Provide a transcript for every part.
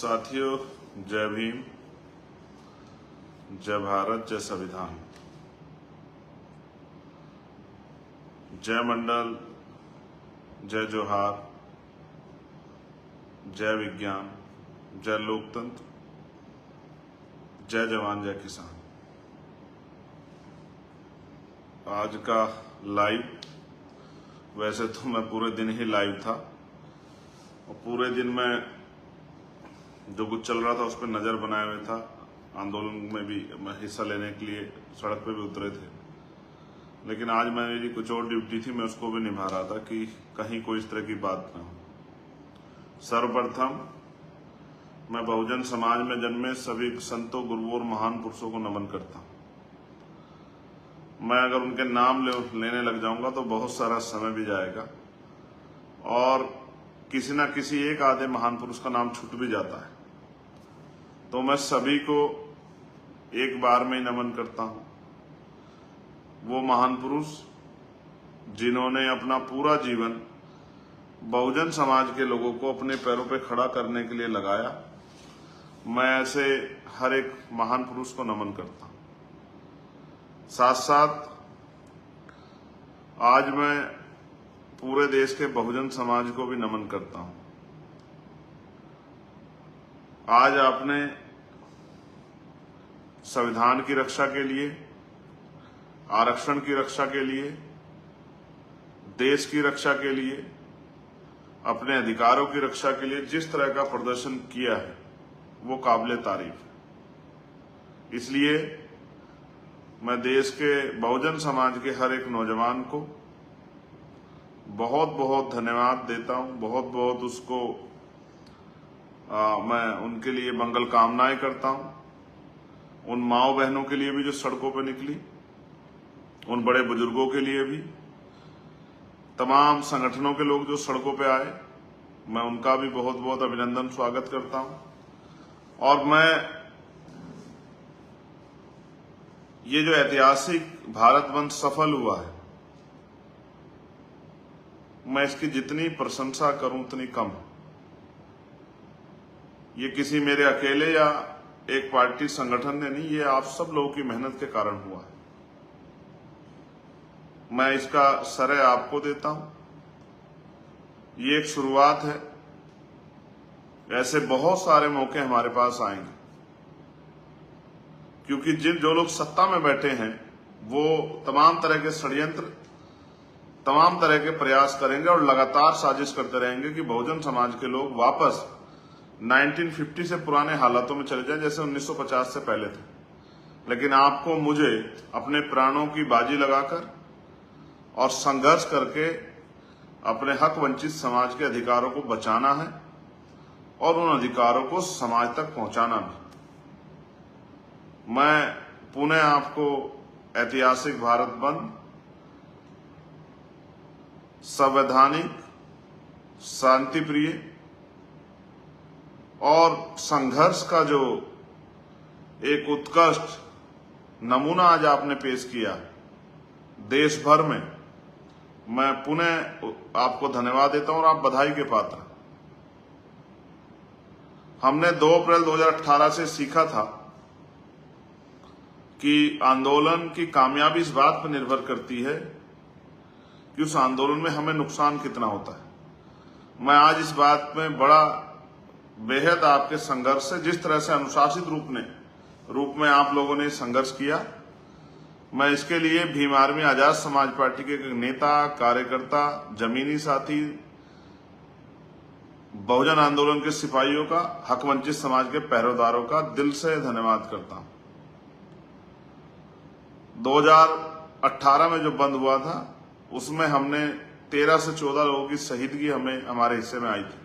साथियों, जय भीम, जय भारत, जय संविधान, जय मंडल, जय जोहार, जय विज्ञान, जय लोकतंत्र, जय जवान, जय किसान। आज का लाइव, वैसे तो मैं पूरे दिन ही लाइव था और पूरे दिन में जो कुछ चल रहा था उस पर नजर बनाए हुए था। आंदोलन में भी मैं हिस्सा लेने के लिए सड़क पे भी उतरे थे, लेकिन आज मेरी कुछ और ड्यूटी थी, मैं उसको भी निभा रहा था कि कहीं कोई इस तरह की बात ना हो। सर्वप्रथम मैं बहुजन समाज में जन्मे सभी संतों, गुरुओं और महान पुरुषों को नमन करता हूं। मैं अगर उनके नाम लेने लग जाऊंगा तो बहुत सारा समय भी जाएगा और किसी ना किसी एक आधे महान पुरुष का नाम छूट भी जाता है, तो मैं सभी को एक बार में ही नमन करता हूं। वो महान पुरुष जिन्होंने अपना पूरा जीवन बहुजन समाज के लोगों को अपने पैरों पे खड़ा करने के लिए लगाया, मैं ऐसे हर एक महान पुरुष को नमन करता हूं। साथ साथ आज मैं पूरे देश के बहुजन समाज को भी नमन करता हूं। आज आपने संविधान की रक्षा के लिए, आरक्षण की रक्षा के लिए, देश की रक्षा के लिए, अपने अधिकारों की रक्षा के लिए जिस तरह का प्रदर्शन किया है वो काबिले तारीफ है। इसलिए मैं देश के बहुजन समाज के हर एक नौजवान को बहुत बहुत धन्यवाद देता हूं, बहुत बहुत उसको मैं उनके लिए मंगल कामनाएं करता हूं। उन माओ बहनों के लिए भी जो सड़कों पर निकली, उन बड़े बुजुर्गों के लिए भी, तमाम संगठनों के लोग जो सड़कों पे आए, मैं उनका भी बहुत बहुत अभिनंदन, स्वागत करता हूं। और मैं ये जो ऐतिहासिक भारत बंद सफल हुआ है, मैं इसकी जितनी प्रशंसा करूं उतनी कम है। ये किसी मेरे अकेले या एक पार्टी संगठन ने नहीं, ये आप सब लोगों की मेहनत के कारण हुआ है। मैं इसका श्रेय आपको देता हूं। ये एक शुरुआत है, ऐसे बहुत सारे मौके हमारे पास आएंगे, क्योंकि जो लोग सत्ता में बैठे हैं वो तमाम तरह के षड्यंत्र, तमाम तरह के प्रयास करेंगे और लगातार साजिश करते रहेंगे कि बहुजन समाज के लोग वापस 1950 से पुराने हालातों में चले जाएं जैसे 1950 से पहले थे। लेकिन आपको, मुझे अपने प्राणों की बाजी लगाकर और संघर्ष करके अपने हक वंचित समाज के अधिकारों को बचाना है और उन अधिकारों को समाज तक पहुंचाना भी। मैं पुनः आपको ऐतिहासिक भारत बंद, संवैधानिक, शांतिप्रिय और संघर्ष का जो एक उत्कृष्ट नमूना आज आपने पेश किया देश भर में, मैं पुनः आपको धन्यवाद देता हूं और आप बधाई के पात्र। हमने 2 अप्रैल 2018 से सीखा था कि आंदोलन की कामयाबी इस बात पर निर्भर करती है कि उस आंदोलन में हमें नुकसान कितना होता है। मैं आज इस बात में बड़ा बेहद आपके संघर्ष से, जिस तरह से अनुशासित रूप में आप लोगों ने संघर्ष किया, मैं इसके लिए भीम आर्मी आजाद समाज पार्टी के नेता, कार्यकर्ता, जमीनी साथी, बहुजन आंदोलन के सिपाहियों का, हक वंचित समाज के पहरेदारों का दिल से धन्यवाद करता हूं। 2018 में जो बंद हुआ था उसमें हमने 13 से 14 लोगों की शहीदगी हमारे हिस्से में आई थी,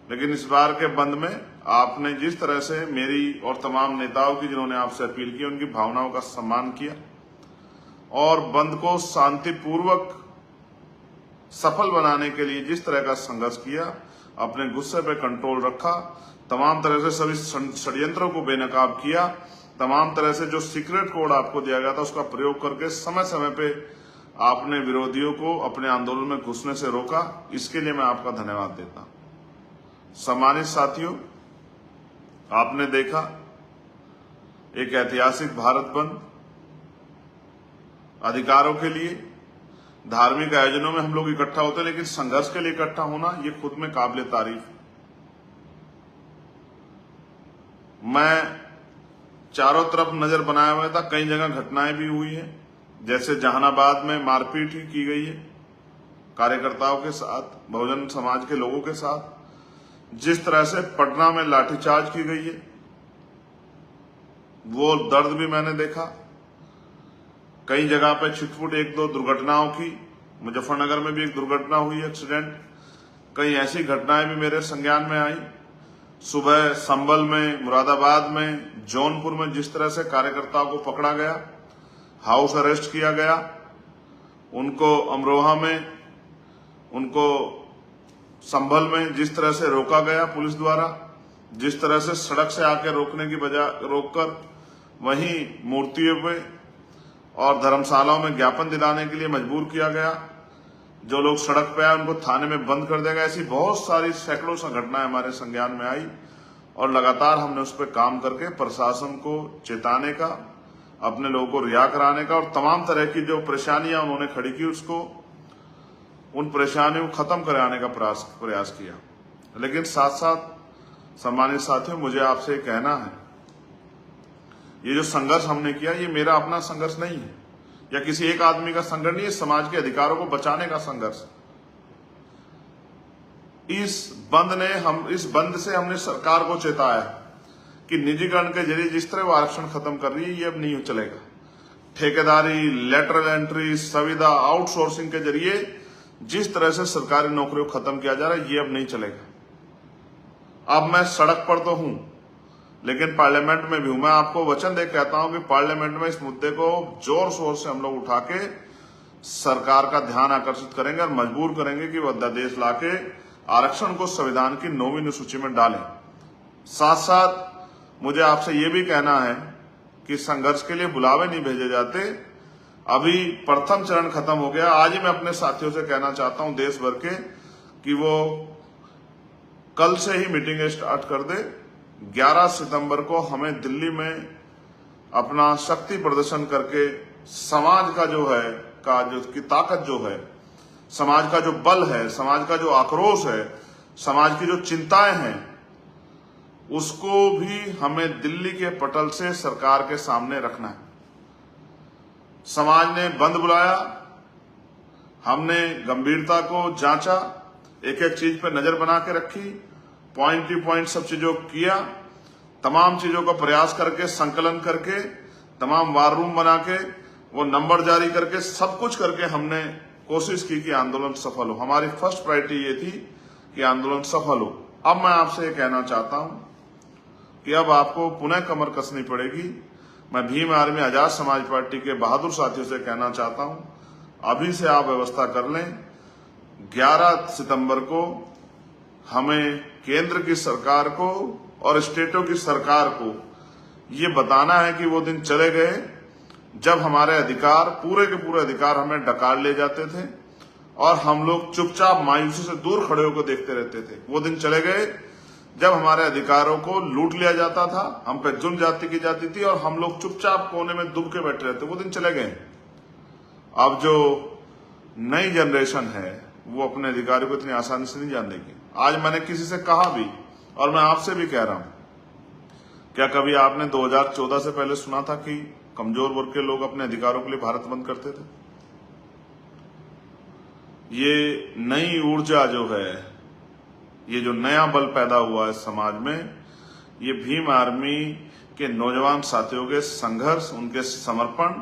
लेकिन इस बार के बंद में आपने जिस तरह से मेरी और तमाम नेताओं की, जिन्होंने आपसे अपील की, उनकी भावनाओं का सम्मान किया और बंद को शांतिपूर्वक सफल बनाने के लिए जिस तरह का संघर्ष किया, अपने गुस्से पे कंट्रोल रखा, तमाम तरह से सभी षड्यंत्रों को बेनकाब किया, तमाम तरह से जो सीक्रेट कोड आपको दिया गया था उसका प्रयोग करके समय समय पे आपने विरोधियों को अपने आंदोलन में घुसने से रोका, इसके लिए मैं आपका धन्यवाद देता हूं। सम्मानित साथियों, आपने देखा एक ऐतिहासिक भारत बंद, अधिकारों के लिए, धार्मिक आयोजनों में हम लोग इकट्ठा होते हैं, लेकिन संघर्ष के लिए इकट्ठा होना ये खुद में काबिल तारीफ है। मैं चारों तरफ नजर बनाया हुआ था, कई जगह घटनाएं भी हुई हैं, जैसे जहानाबाद में मारपीट ही की गई है कार्यकर्ताओं के साथ, बहुजन समाज के लोगों के साथ। जिस तरह से पटना में लाठीचार्ज की गई है, वो दर्द भी मैंने देखा। कई जगह पे छिटपुट एक दो दुर्घटनाओं की, मुजफ्फरनगर में भी एक दुर्घटना हुई, एक्सीडेंट। कई ऐसी घटनाएं भी मेरे संज्ञान में आई। सुबह संभल में, मुरादाबाद में, जौनपुर में जिस तरह से कार्यकर्ताओं को पकड़ा गया, हाउस अरेस्ट किया गया, उनको अमरोहा में, उनको संभल में जिस तरह से रोका गया पुलिस द्वारा, जिस तरह से सड़क से आकर रोकने की बजाय रोककर वहीं मूर्तियों पे और धर्मशालाओं में ज्ञापन दिलाने के लिए मजबूर किया गया, जो लोग सड़क पे आए उनको थाने में बंद कर दिया गया। ऐसी बहुत सारी सैकड़ों सा घटनाएं हमारे संज्ञान में आई और लगातार हमने उस पर काम करके प्रशासन को चेताने का, अपने लोगों को रिहा कराने का और तमाम तरह की जो परेशानियां उन्होंने खड़ी की उसको, उन परेशानियों को खत्म कराने का प्रयास किया। लेकिन साथ साथ सम्मानित साथियों, मुझे आपसे कहना है, ये जो संघर्ष हमने किया ये मेरा अपना संघर्ष नहीं है या किसी एक आदमी का संघर्ष नहीं है, समाज के अधिकारों को बचाने का संघर्ष। इस बंद से हमने सरकार को चेताया कि निजीकरण के जरिए जिस तरह वो आरक्षण खत्म कर रही है ये अब नहीं चलेगा। ठेकेदारी, लेटरल एंट्री, संविदा, आउटसोर्सिंग के जरिए जिस तरह से सरकारी नौकरियों को खत्म किया जा रहा है ये अब नहीं चलेगा। अब मैं सड़क पर तो हूं लेकिन पार्लियामेंट में भी हूं। मैं आपको वचन दे कहता हूं कि पार्लियामेंट में इस मुद्दे को जोर शोर से हम लोग उठा के सरकार का ध्यान आकर्षित करेंगे और मजबूर करेंगे कि वह अध्यादेश लाके आरक्षण को संविधान की 9वीं अनुसूची में डालें। साथ साथ मुझे आपसे ये भी कहना है कि संघर्ष के लिए बुलावे नहीं भेजे जाते। अभी प्रथम चरण खत्म हो गया। आज ही मैं अपने साथियों से कहना चाहता हूं देश भर के कि वो कल से ही मीटिंग स्टार्ट कर दे। 11 सितंबर को हमें दिल्ली में अपना शक्ति प्रदर्शन करके समाज का जो है की ताकत जो है, समाज का जो बल है, समाज का जो आक्रोश है, समाज की जो चिंताएं हैं, उसको भी हमें दिल्ली के पटल से सरकार के सामने रखना है। समाज ने बंद बुलाया, हमने गंभीरता को जांचा, एक एक चीज पर नजर बना के रखी, पॉइंट टू पॉइंट सब चीजों को किया, तमाम चीजों का प्रयास करके, संकलन करके, तमाम वार रूम बना के, वो नंबर जारी करके, सब कुछ करके हमने कोशिश की कि आंदोलन सफल हो। हमारी फर्स्ट प्रायोरिटी ये थी कि आंदोलन सफल हो। अब मैं आपसे ये कहना चाहता हूं कि अब आपको पुनः कमर कसनी पड़ेगी। मैं भीम आर्मी आजाद समाज पार्टी के बहादुर साथियों से कहना चाहता हूं, अभी से आप व्यवस्था कर लें। 11 सितंबर को हमें केंद्र की सरकार को और स्टेटों की सरकार को ये बताना है कि वो दिन चले गए जब हमारे अधिकार, पूरे के पूरे अधिकार हमें डकार ले जाते थे और हम लोग चुपचाप मायूसी से दूर खड़े होकर देखते रहते थे। वो दिन चले गए जब हमारे अधिकारों को लूट लिया जाता था, हम पे जुल्म जाति की जाती थी और हम लोग चुपचाप कोने में दुब के बैठे रहते। वो दिन चले गए। अब जो नई जनरेशन है वो अपने अधिकारों को इतनी आसानी से नहीं जान देगी। आज मैंने किसी से कहा भी और मैं आपसे भी कह रहा हूं, क्या कभी आपने 2014 से पहले सुना था कि कमजोर वर्ग के लोग अपने अधिकारों के लिए भारत बंद करते थे? ये नई ऊर्जा जो है, ये जो नया बल पैदा हुआ है समाज में, ये भीम आर्मी के नौजवान साथियों के संघर्ष, उनके समर्पण,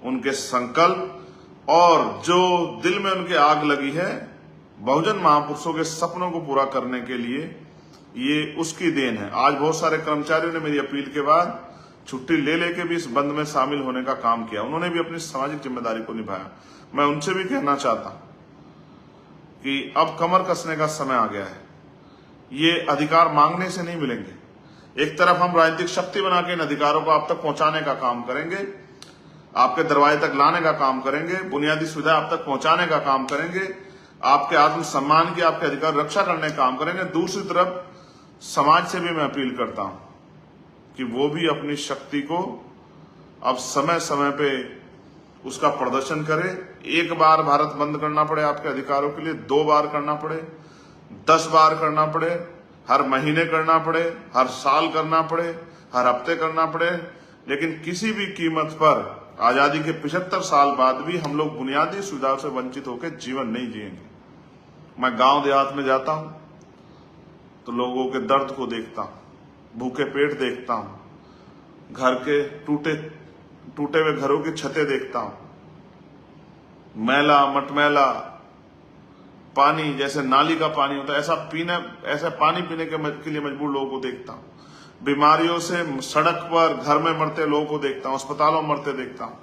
उनके संकल्प और जो दिल में उनके आग लगी है बहुजन महापुरुषों के सपनों को पूरा करने के लिए, ये उसकी देन है। आज बहुत सारे कर्मचारियों ने मेरी अपील के बाद छुट्टी ले लेके भी इस बंद में शामिल होने का काम किया। उन्होंने भी अपनी सामाजिक जिम्मेदारी को निभाया। मैं उनसे भी कहना चाहता हूं कि अब कमर कसने का समय आ गया है। ये अधिकार मांगने से नहीं मिलेंगे। एक तरफ हम राजनीतिक शक्ति बना के इन अधिकारों को आप तक पहुंचाने का काम करेंगे, आपके दरवाजे तक लाने का काम करेंगे, बुनियादी सुविधा आप तक पहुंचाने का काम करेंगे, आपके आत्मसम्मान की, आपके अधिकार रक्षा करने का काम करेंगे। दूसरी तरफ समाज से भी मैं अपील करता हूं कि वो भी अपनी शक्ति को अब समय समय पे उसका प्रदर्शन करे। एक बार भारत बंद करना पड़े आपके अधिकारों के लिए, 2 बार करना पड़े, 10 बार करना पड़े, हर महीने करना पड़े, हर साल करना पड़े, हर हफ्ते करना पड़े, लेकिन किसी भी कीमत पर आजादी के 75 साल बाद भी हम लोग बुनियादी सुविधाओं से वंचित होकर जीवन नहीं जिएंगे। मैं गांव देहात में जाता हूं तो लोगों के दर्द को देखता हूं, भूखे पेट देखता हूं, घर के टूटे हुए घरों की छतें देखता हूं, मैला मटमैला पानी, जैसे नाली का पानी होता है ऐसा पानी पीने के लिए मजबूर लोगों को देखता हूं, बीमारियों से सड़क पर घर में मरते लोगों को देखता हूं, अस्पतालों में मरते देखता हूं।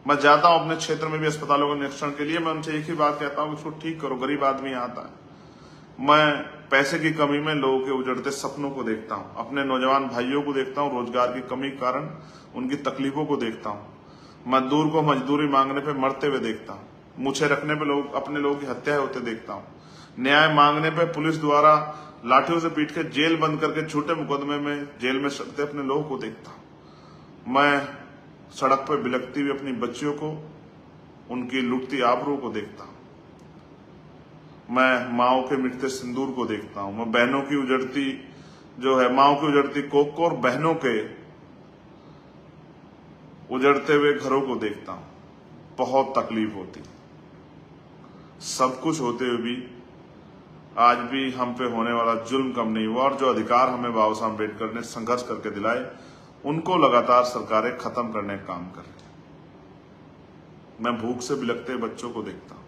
मैं जाता हूं अपने क्षेत्र में भी अस्पतालों के निरीक्षण के लिए, मैं उनसे एक ही बात कहता हूं कि इसको ठीक करो, गरीब आदमी आता है। मैं पैसे की कमी में लोगों के उजड़ते सपनों को देखता हूं, अपने नौजवान भाइयों को देखता हूं, रोजगार की कमी के कारण उनकी तकलीफों को देखता हूं, मजदूर को मजदूरी मांगने पे मरते हुए देखता हूं, मूछें रखने पे अपने लोगों की हत्या होते देखता हूं, न्याय मांगने पे पुलिस द्वारा लाठियों से पीट के जेल बंद करके झूठे मुकदमे में जेल में सड़ते अपने लोगों को देखता हूं। मैं सड़क पर बिलखती हुई अपनी बच्चियों को, उनकी लुटती आबरू को देखता हूं। मैं माओ के मिटते सिंदूर को देखता हूं। मैं बहनों की उजड़ती माओ की उजड़ती कोख को और बहनों के उजड़ते हुए घरों को देखता हूं। बहुत तकलीफ होती, सब कुछ होते हुए भी आज भी हम पे होने वाला जुल्म कम नहीं हुआ, और जो अधिकार हमें बाबा साहब अम्बेडकर ने संघर्ष करके दिलाए उनको लगातार सरकारें खत्म करने का काम कर रही हैं। मैं भूख से बिलखते बच्चों को देखता हूं।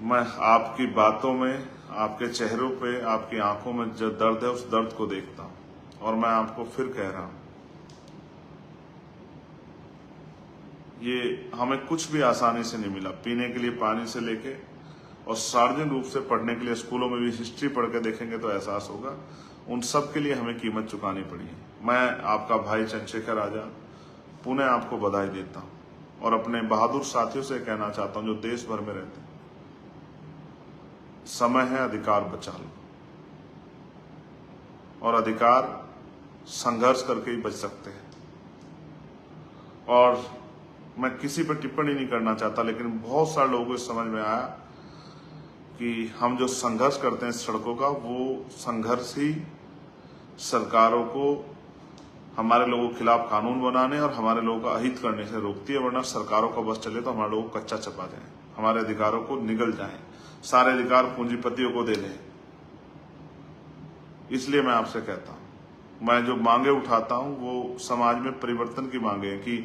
मैं आपकी बातों में, आपके चेहरों पे, आपकी आंखों में जो दर्द है उस दर्द को देखता हूं, और मैं आपको फिर कह रहा हूं, ये हमें कुछ भी आसानी से नहीं मिला। पीने के लिए पानी से लेके और सार्वजनिक रूप से पढ़ने के लिए स्कूलों में भी हिस्ट्री पढ़ के देखेंगे तो एहसास होगा, उन सब के लिए हमें कीमत चुकानी पड़ी है। मैं आपका भाई चंद्रशेखर आजाद पुनः आपको बधाई देता हूं, और अपने बहादुर साथियों से कहना चाहता हूं जो देश भर में रहते हैं, समय है, अधिकार बचा लो, और अधिकार संघर्ष करके ही बच सकते हैं। और मैं किसी पर टिप्पणी नहीं करना चाहता, लेकिन बहुत सारे लोगों को समझ में आया कि हम जो संघर्ष करते हैं सड़कों का, वो संघर्ष ही सरकारों को हमारे लोगों के खिलाफ कानून बनाने और हमारे लोगों का अहित करने से रोकती है। वरना सरकारों का बस चले तो हमारे लोगों को कच्चा चपा जाए, हमारे अधिकारों को निगल जाए, सारे अधिकार पूंजीपतियों को दे दें। इसलिए मैं आपसे कहता हूं, मैं जो मांगे उठाता हूं वो समाज में परिवर्तन की मांगे हैं कि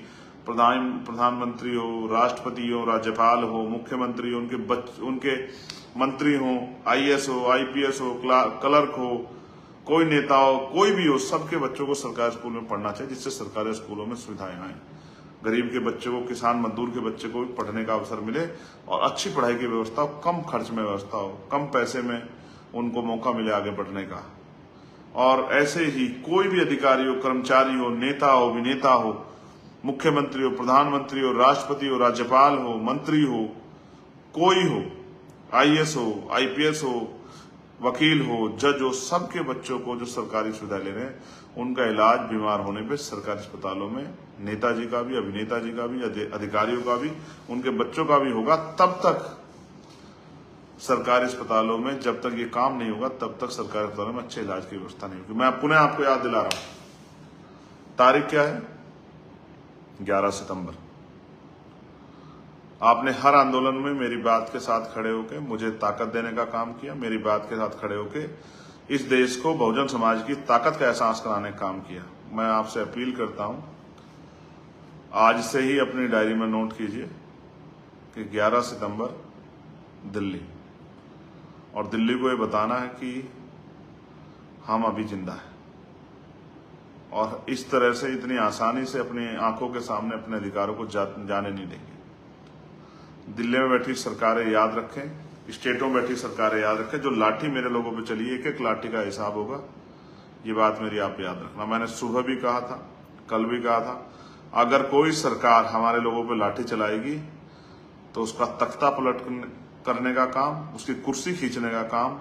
प्रधानमंत्री हो, राष्ट्रपति हो, राज्यपाल हो, मुख्यमंत्री हो, उनके मंत्री हो, आईएएस हो, आईपीएस हो, क्लर्क हो, कोई नेता हो, कोई भी हो, सबके बच्चों को सरकारी स्कूल में पढ़ना चाहिए, जिससे सरकारी स्कूलों में सुविधाएं आए, गरीब के बच्चे को, किसान मजदूर के बच्चे को भी पढ़ने का अवसर मिले, और अच्छी पढ़ाई की व्यवस्था हो, कम खर्च में व्यवस्था हो, कम पैसे में उनको मौका मिले आगे बढ़ने का। और ऐसे ही कोई भी अधिकारी हो, कर्मचारी हो, नेता हो, अभिनेता हो, मुख्यमंत्री हो, प्रधानमंत्री हो, राष्ट्रपति हो, राज्यपाल हो, मंत्री हो, कोई हो, आईएएस हो, आईपीएस हो, वकील हो, जज हो, सबके बच्चों को जो सरकारी सुविधा ले रहे हैं उनका इलाज बीमार होने पे सरकारी अस्पतालों में नेताजी का भी, अभिनेता जी का भी, अधिकारियों का भी, उनके बच्चों का भी होगा। तब तक सरकारी अस्पतालों में, जब तक ये काम नहीं होगा तब तक सरकारी अस्पतालों में अच्छे इलाज की व्यवस्था नहीं होगी। मैं पुनः आपको याद दिला रहा हूं, तारीख क्या है? 11 सितंबर। आपने हर आंदोलन में मेरी बात के साथ खड़े होकर मुझे ताकत देने का काम किया, मेरी बात के साथ खड़े होकर इस देश को बहुजन समाज की ताकत का एहसास कराने का काम किया। मैं आपसे अपील करता हूं, आज से ही अपनी डायरी में नोट कीजिए कि 11 सितंबर दिल्ली, और दिल्ली को ये बताना है कि हम अभी जिंदा हैं, और इस तरह से इतनी आसानी से अपनी आंखों के सामने अपने अधिकारों को जाने नहीं देंगे। दिल्ली में बैठी सरकारें याद रखें, स्टेटों में बैठी सरकारें याद रखें, जो लाठी मेरे लोगों पे चली, एक एक लाठी का हिसाब होगा। ये बात मेरी आप याद रखना। मैंने सुबह भी कहा था, कल भी कहा था, अगर कोई सरकार हमारे लोगों पे लाठी चलाएगी तो उसका तख्ता पलट करने का काम, उसकी कुर्सी खींचने का काम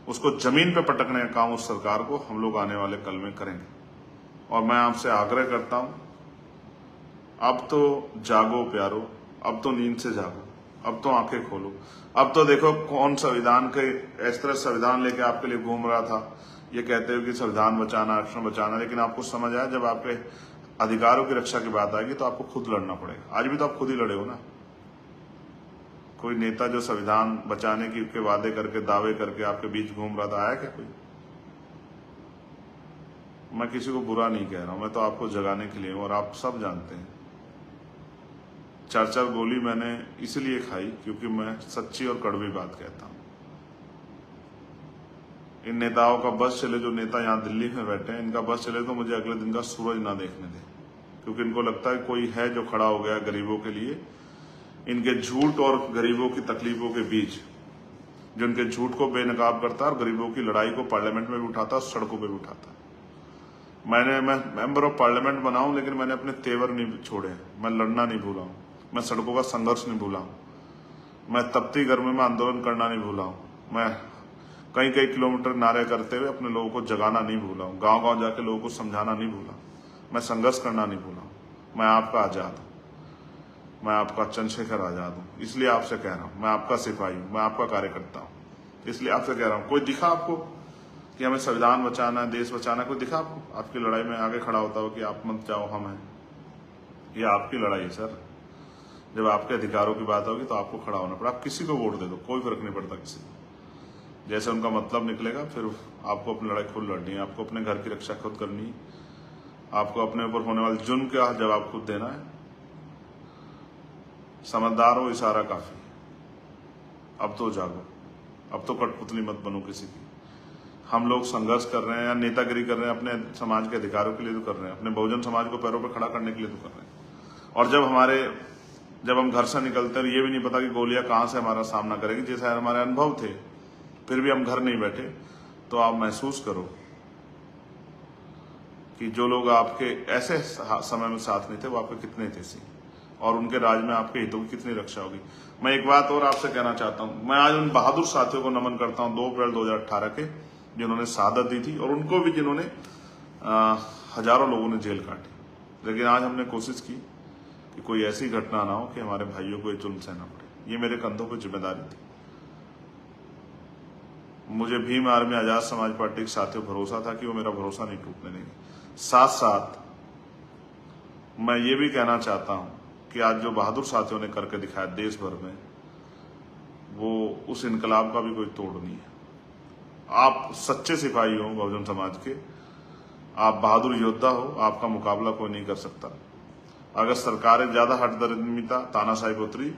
उसको जमीन पे पटकने का काम उस सरकार को हम लोग आने वाले कल में करेंगे। और मैं आपसे आग्रह करता हूं, अब तो जागो प्यारो, अब तो नींद से जागो, अब तो आंखें खोलो। अब तो देखो कौन संविधान के इस तरह संविधान लेके आपके लिए घूम रहा था, ये कहते हो कि संविधान बचाना, आरक्षण बचाना, लेकिन आपको समझ आया जब आपके अधिकारों की रक्षा की बात आएगी तो आपको खुद लड़ना पड़ेगा। आज भी तो आप खुद ही लड़े हो ना। कोई नेता जो संविधान बचाने के वादे करके, दावे करके आपके बीच घूम रहा था, आया क्या कोई? मैं किसी को बुरा नहीं कह रहा हूं, मैं तो आपको जगाने के लिए हूं और आप सब जानते हैं। 4-4 गोली मैंने इसलिए खाई क्योंकि मैं सच्ची और कड़वी बात कहता हूं। इन नेताओं का बस चले, जो नेता यहां दिल्ली में बैठे हैं, इनका बस चले तो मुझे अगले दिन का सूरज ना देखने दे, क्योंकि इनको लगता है कोई है जो खड़ा हो गया गरीबों के लिए। इनके झूठ और गरीबों की तकलीफों के बीच, जो इनके झूठ को बेनकाब करता है और गरीबों की लड़ाई को पार्लियामेंट में भी उठाता है, सड़कों पर भी उठाता है। मैं मेंबर ऑफ पार्लियामेंट बना हूं, लेकिन मैंने अपने तेवर नहीं छोड़े, मैं लड़ना नहीं भूला हूं, मैं सड़कों का संघर्ष नहीं भूला हूं, मैं तपती गर्मी में आंदोलन करना नहीं भूला हूं, मैं कई किलोमीटर नारे करते हुए अपने लोगों को जगाना नहीं भूला हूं, गांव-गांव जाके लोगों को समझाना नहीं भूला, मैं संघर्ष करना नहीं भूला हूं। मैं आपका आजाद हूं, मैं आपका चंद्रशेखर आजाद हूं, इसलिए आपसे कह रहा हूं। मैं आपका सिपाही हूं, मैं आपका कार्यकर्ता हूं, इसलिए आपसे कह रहा हूं। कोई दिखा आपको कि हमें संविधान बचाना है, देश बचाना है? कोई दिखा आपको आपकी लड़ाई में आगे खड़ा होता हो कि आप मत जाओ, हम हैं? ये आपकी लड़ाई है सर। जब आपके अधिकारों की बात होगी तो आपको खड़ा होना पड़ा। आप किसी को वोट दे दो, कोई फर्क नहीं पड़ता किसी को। जैसे उनका मतलब निकलेगा, फिर आपको अपनी लड़ाई खुद लड़नी है, आपको अपने घर की रक्षा खुद करनी है, आपको अपने ऊपर होने वाले जुर्म का जवाब खुद देना है। समझदार हो, इशारा काफी। अब तो जागो, अब तो कठपुतली मत बनो किसी की। हम लोग संघर्ष कर रहे हैं या नेतागिरी कर रहे हैं, अपने समाज के अधिकारों के लिए तो कर रहे हैं, अपने बहुजन समाज को पैरों पर खड़ा करने के लिए तो कर रहे हैं। और जब हम घर से निकलते हैं, ये भी नहीं पता कि गोलियां कहां से हमारा सामना करेगी, जैसे हमारे अनुभव थे, फिर भी हम घर नहीं बैठे, तो आप महसूस करो कि जो लोग आपके ऐसे समय में साथ नहीं थे वो आपके कितने थे सी, और उनके राज में आपके हितों की कितनी रक्षा होगी। मैं एक बात और आपसे कहना चाहता हूं, मैं आज उन बहादुर साथियों को नमन करता हूं 2 अप्रैल 2018 के, जिन्होंने शहादत दी थी, और उनको भी जिन्होंने हजारों लोगों ने जेल काटी। लेकिन आज हमने कोशिश की कि कोई ऐसी घटना ना हो कि हमारे भाइयों को ये जुल्म सहना पड़े। ये मेरे कंधों पर जिम्मेदारी थी। मुझे भीम आर्मी आजाद समाज पार्टी के साथियों भरोसा था कि वो मेरा भरोसा नहीं टूटने देंगे। साथ साथ मैं ये भी कहना चाहता हूं कि आज जो बहादुर साथियों ने करके दिखाया देश भर में, वो उस इनकलाब का भी कोई तोड़ नहीं है। आप सच्चे सिपाही हो बहुजन समाज के, आप बहादुर योद्धा हो, आपका मुकाबला कोई नहीं कर सकता। अगर सरकारें ज्यादा हठधर्मिता, तानाशाही उतरी,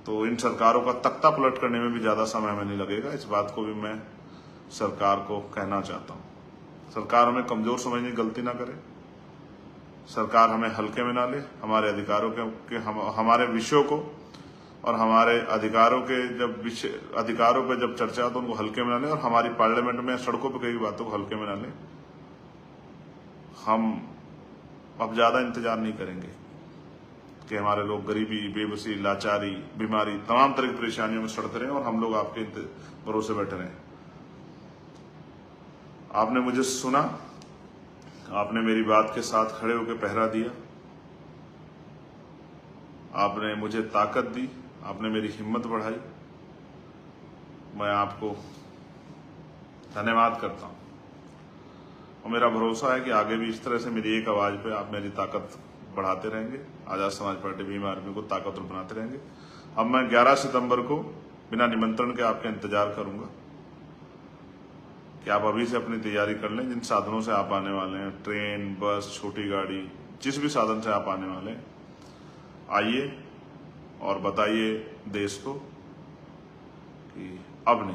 तो इन सरकारों का तख्ता पलट करने में भी ज्यादा समय हमें नहीं लगेगा। इस बात को भी मैं सरकार को कहना चाहता हूं। सरकार हमें कमजोर समझने की गलती ना करे, सरकार हमें हल्के में ना ले। हमारे अधिकारों हमारे विषयों को और हमारे अधिकारों पे जब चर्चा हो तो उनको हल्के में ना ले, और हमारी पार्लियामेंट में सड़कों पर कई बातों को हल्के में ना ले। हम अब ज्यादा इंतजार नहीं करेंगे कि हमारे लोग गरीबी, बेबसी, लाचारी, बीमारी, तमाम तरह की परेशानियों में सड़ते रहे और हम लोग आपके भरोसे बैठे रहे। आपने मुझे सुना, आपने मेरी बात के साथ खड़े होकर पहरा दिया, आपने मुझे ताकत दी, आपने मेरी हिम्मत बढ़ाई। मैं आपको धन्यवाद करता हूं, और मेरा भरोसा है कि आगे भी इस तरह से मेरी एक आवाज पे आप मेरी ताकत बढ़ाते रहेंगे, आजाद समाज पार्टी भीम आर्मी को ताकतवर बनाते रहेंगे। अब मैं 11 सितंबर को बिना निमंत्रण के आपका इंतजार करूंगा कि आप अभी से अपनी तैयारी कर लें। जिन साधनों से आप आने वाले हैं, ट्रेन, बस, छोटी गाड़ी, जिस भी साधन से आप आने वाले हैं, आइए और बताइए देश को कि अब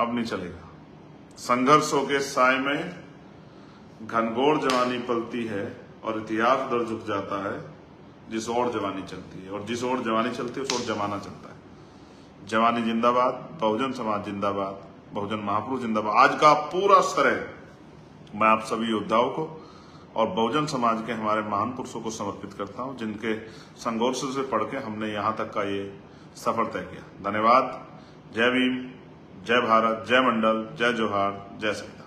नहीं चलेगा। संघर्षों के साए में घनघोर जवानी पलती है और इतिहास दर झुक जाता है जिस ओर जवानी चलती है, और जिस ओर जवानी चलती है उस ओर जमाना चलता है। जवानी जिंदाबाद, बहुजन समाज जिंदाबाद, बहुजन महापुरुष जिंदाबाद। आज का पूरा श्रेय मैं आप सभी योद्धाओं को और बहुजन समाज के हमारे महान पुरुषों को समर्पित करता हूं, जिनके संघर्ष से पढ़ के हमने यहां तक का ये सफर तय किया। धन्यवाद। जय भीम, जय भारत, जय मंडल, जय जोहार, जय संविधान।